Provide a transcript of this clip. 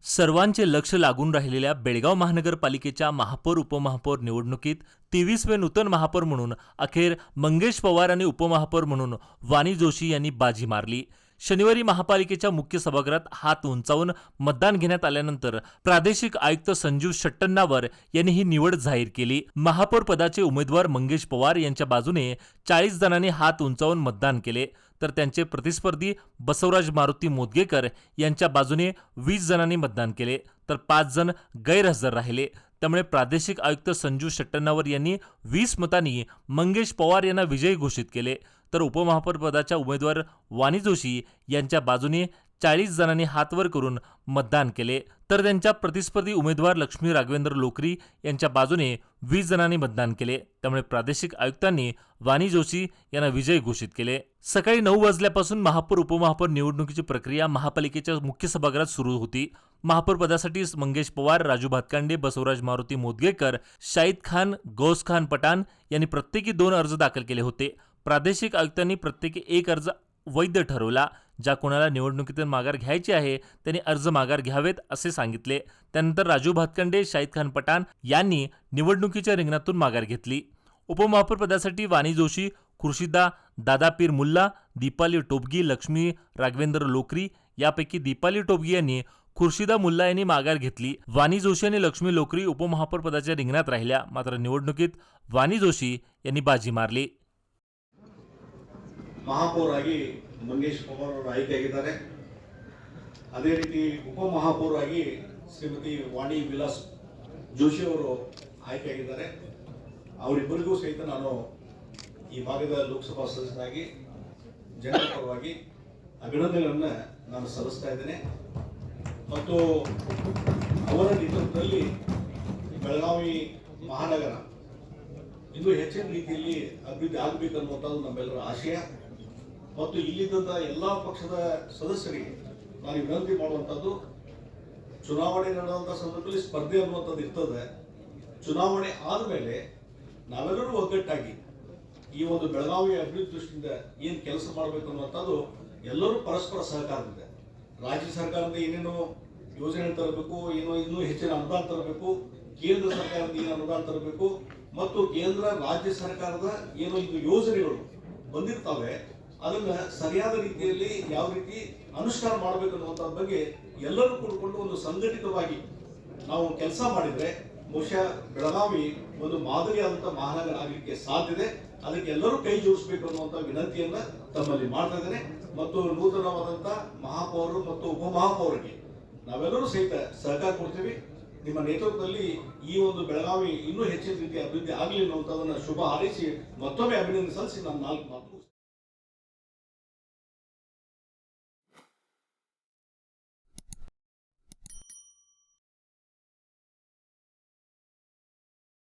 सर्वांचे लक्ष लागून राहिलेल्या बेळगाव महानगरपालिकेच्या महापौर उपमहापौर निवडणुकीत 23वे नूतन महापौर म्हणून अखेर मंगेश पवार आणि उपमहापौर म्हणून वाणी जोशी यांनी बाजी मारली। शनिवारी महापालिकेच्या मुख्य सभागृहात हात उंचावून मतदान घेण्यात आल्यानंतर प्रादेशिक आयुक्त संजीव शट्टन्नावर यांनी ही निवड जाहीर केली। महापौर पदाचे उमेदवार मंगेश पवार यांच्या बाजूने 40 जणांनी हात उंचावून मतदान केले, तर त्यांचे प्रतिस्पर्धी बसवराज मारुती मोदगेकर यांच्या बाजूने 20 जणांनी मतदान केले, तर 5 जण गैरहजर राहिले। त्यामुळे प्रादेशिक आयुक्त संजीव शट्टन्नावर यांनी 20 मतांनी मंगेश पवार यांना विजयी घोषित केले, तर उपमहापौर पदाच्या उमेदवार वाणी जोशी यांच्या बाजूने 40 जणांनी हात वर करून मतदान केले, तर त्यांच्या प्रतिस्पर्धी उमेदवार लक्ष्मी राघवेंद्र लोकरी यांच्या बाजूने 20 जणांनी मतदान केले। त्यामुळे प्रादेशिक आयुक्तांनी वाणी जोशी यांना विजयी घोषित केले। सकाळी 9 वाजल्यापासून महापौर उपमहापौर निवडणुकीची प्रक्रिया महापालिकेच्या मुख्य सभागृहात सुरू होती। महापौर पदासाठी मंगेश पवार, राजू भातकांडे, बसवराज मारुती मोदगेकर, शाहिद खान, गौस खान पठाण यांनी प्रत्येकी 2 अर्ज दाखल केले होते। प्रादेशिक आयुक्तांनी प्रत्येकी 1 अर्ज वैध ठरवला। ज्या कोणाला निवडणुकीतून माघार घ्यायची आहे त्यांनी अर्ज माघार घ्यावेत असे सांगितले। त्यानंतर राजू भातकांडे, शाहिद खान पठाण यांनी निवडणुकीच्या रिंगणातून माघार घेतली। उपमहापौर पदासाठी वाणी जोशी, खुर्शिदा दादा पीर मुल्ला, दीपाली टोपगी, लक्ष्मी राघवेंद्र लोकरी यापैकी दीपाली टोपगी यांनी खुर्शिदा मुल्ला यांनी माघार घेतली। वाणी जोशी आणि लक्ष्मी लोकरी उपमहापौर पदाच्या रिंगणात राहिल्या, मात्र निवडणुकीत वाणी जोशी यांनी बाजी मारली। ಮಹಾಪೌರಾಗಿ ಮಂಗೇಶ್ ಪವಾರ್ ಅವರು ಆಯ್ಕೆಯಾಗಿದ್ದಾರೆ। ಅದೇ ರೀತಿ ಉಪಮಹಾಪೌರಾಗಿ ಶ್ರೀಮತಿ ವಾಣಿ ವಿಲಾಸ್ ಜೋಶಿ ಅವರು ಆಯ್ಕೆಯಾಗಿದ್ದಾರೆ। ಅವರಿಬ್ಬರಿಗೂ ಸಹಿತ ನಾನು ಈ ಭಾಗದ ಲೋಕಸಭಾ ಸದಸ್ಯರಾಗಿ ಜನರ ಪರವಾಗಿ ಅಭಿನಂದನೆಗಳನ್ನು ನಾನು ಸಲ್ಲಿಸ್ತಾ ಇದ್ದೇನೆ ಮತ್ತು ಅವರ ನೇತೃತ್ವದಲ್ಲಿ ಬೆಳಗಾವಿ ಮಹಾನಗರ ಇನ್ನೂ ಹೆಚ್ಚಿನ ರೀತಿಯಲ್ಲಿ ಅಭಿವೃದ್ಧಿ ಆಗಬೇಕನ್ನುವಂಥದ್ದು ನಮ್ಮೆಲ್ಲರ ಆಶಯ ಮತ್ತು ಇಲ್ಲಿದ್ದಂಥ ಎಲ್ಲ ಪಕ್ಷದ ಸದಸ್ಯರಿಗೆ ನಾನು ವಿನಂತಿ ಮಾಡುವಂಥದ್ದು, ಚುನಾವಣೆ ನಡೆಯುವಂಥ ಸಂದರ್ಭದಲ್ಲಿ ಸ್ಪರ್ಧೆ ಅನ್ನುವಂಥದ್ದು ಇರ್ತದೆ। ಚುನಾವಣೆ ಆದಮೇಲೆ ನಾವೆಲ್ಲರೂ ಒಗ್ಗಟ್ಟಾಗಿ ಈ ಒಂದು ಬೆಳಗಾವಿ ಅಭಿವೃದ್ಧಿ ದೃಷ್ಟಿಯಿಂದ ಏನು ಕೆಲಸ ಮಾಡಬೇಕು ಅನ್ನುವಂಥದ್ದು ಎಲ್ಲರೂ ಪರಸ್ಪರ ಸಹಕಾರದಿಂದ ರಾಜ್ಯ ಸರ್ಕಾರದಿಂದ ಏನೇನು ಯೋಜನೆ ತರಬೇಕು, ಏನೋ ಇನ್ನೂ ಹೆಚ್ಚಿನ ಅನುದಾನ ತರಬೇಕು, ಕೇಂದ್ರ ಸರ್ಕಾರದಿಂದ ಏನು ಅನುದಾನ ತರಬೇಕು ಮತ್ತು ಕೇಂದ್ರ ರಾಜ್ಯ ಸರ್ಕಾರದ ಏನು ಇದು ಯೋಜನೆಗಳು ಬಂದಿರ್ತವೆ ಅದನ್ನ ಸರಿಯಾದ ರೀತಿಯಲ್ಲಿ ಯಾವ ರೀತಿ ಅನುಷ್ಠಾನ ಮಾಡಬೇಕು ಅನ್ನುವಂಥದ್ರ ಬಗ್ಗೆ ಎಲ್ಲರೂ ಕೂಡಿಕೊಂಡು ಒಂದು ಸಂಘಟಿತವಾಗಿ ನಾವು ಕೆಲಸ ಮಾಡಿದ್ರೆ ಬಹುಶಃ ಬೆಳಗಾವಿ ಒಂದು ಮಾದರಿಯಾದಂಥ ಮಹಾನಗರ ಆಗಲಿಕ್ಕೆ ಸಾಧ್ಯತೆ। ಅದಕ್ಕೆ ಎಲ್ಲರೂ ಕೈ ಜೋಡಿಸಬೇಕು ಅನ್ನುವಂಥ ವಿನಂತಿಯನ್ನ ತಮ್ಮಲ್ಲಿ ಮಾಡ್ತಾ ಇದ್ದೇನೆ ಮತ್ತು ನೂತನವಾದಂಥ ಮಹಾಪೌರರು ಮತ್ತು ಉಪಮಹಾಪೌರರಿಗೆ ನಾವೆಲ್ಲರೂ ಸಹಿತ ಸಹಕಾರ ಕೊಡ್ತೀವಿ। ನಿಮ್ಮ ನೇತೃತ್ವದಲ್ಲಿ ಈ ಒಂದು ಬೆಳಗಾವಿ ಇನ್ನೂ ಹೆಚ್ಚಿನ ರೀತಿಯ ಅಭಿವೃದ್ಧಿ ಆಗಲಿ ಅನ್ನುವಂಥದ್ದನ್ನು ಶುಭ ಹಾರೈಸಿ ಮತ್ತೊಮ್ಮೆ ಅಭಿನಂದನೆ ಸಲ್ಲಿಸಿ ನಾನು 4 ಮಾತು